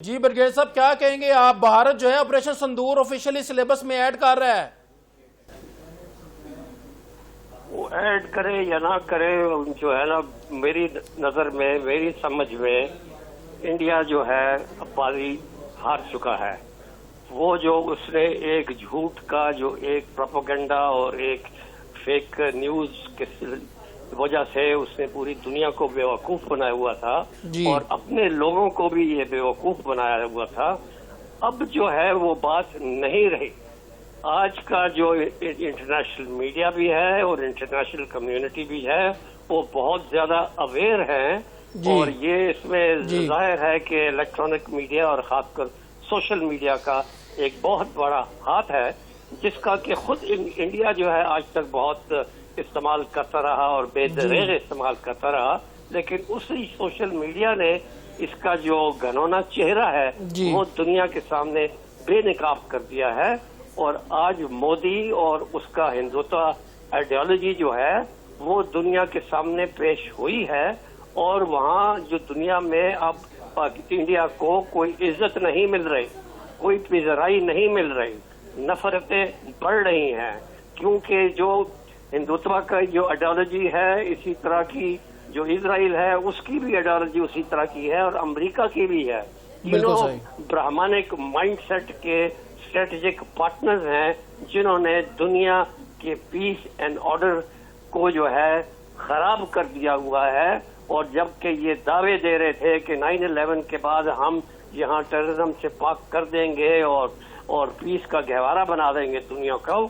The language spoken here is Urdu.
جی برگیز صاحب کیا کہیں گے آپ؟ بھارت جو ہے آپریشن سندور آفیشلی سلیبس میں ایڈ کر رہا ہے. وہ ایڈ کرے یا نہ کرے جو ہے نا، میری نظر میں، میری سمجھ میں انڈیا جو ہے بازی ہار چکا ہے. وہ جو اس نے ایک جھوٹ کا، جو ایک پروپیگنڈا اور ایک فیک نیوز کی وجہ سے اس نے پوری دنیا کو بیوقوف بنایا ہوا تھا اور اپنے لوگوں کو بھی یہ بیوقوف بنایا ہوا تھا، اب جو ہے وہ بات نہیں رہی. آج کا جو انٹرنیشنل میڈیا بھی ہے اور انٹرنیشنل کمیونٹی بھی ہے وہ بہت زیادہ اویئر ہیں، اور یہ اس میں ظاہر ہے کہ الیکٹرانک میڈیا اور خاص کر سوشل میڈیا کا ایک بہت بڑا ہاتھ ہے، جس کا کہ خود انڈیا جو ہے آج تک بہت استعمال کرتا رہا اور بے دریغ استعمال کرتا رہا، لیکن اسی سوشل میڈیا نے اس کا جو گھنونا چہرہ ہے وہ دنیا کے سامنے بے نقاب کر دیا ہے. اور آج مودی اور اس کا ہندوتوا آئیڈیالوجی جو ہے وہ دنیا کے سامنے پیش ہوئی ہے، اور وہاں جو دنیا میں اب انڈیا کو کوئی عزت نہیں مل رہی، کوئی پذیرائی نہیں مل رہی، نفرتیں بڑھ رہی ہیں، کیونکہ جو ہندوتوا کا جو آئیڈیالوجی ہے، اسی طرح کی جو اسرائیل ہے اس کی بھی آئیڈیالوجی اسی طرح کی ہے، اور امریکہ کی بھی ہے. تینوں برہمانک مائنڈ سیٹ کے اسٹریٹجک پارٹنرز ہیں جنہوں نے دنیا کے پیس اینڈ آرڈر کو جو ہے خراب کر دیا ہوا ہے. اور جبکہ یہ دعوے دے رہے تھے کہ 9/11 کے بعد ہم یہاں ٹیررزم سے پاک کر دیں گے اور پیس کا گہوارہ بنا دیں گے دنیا کو،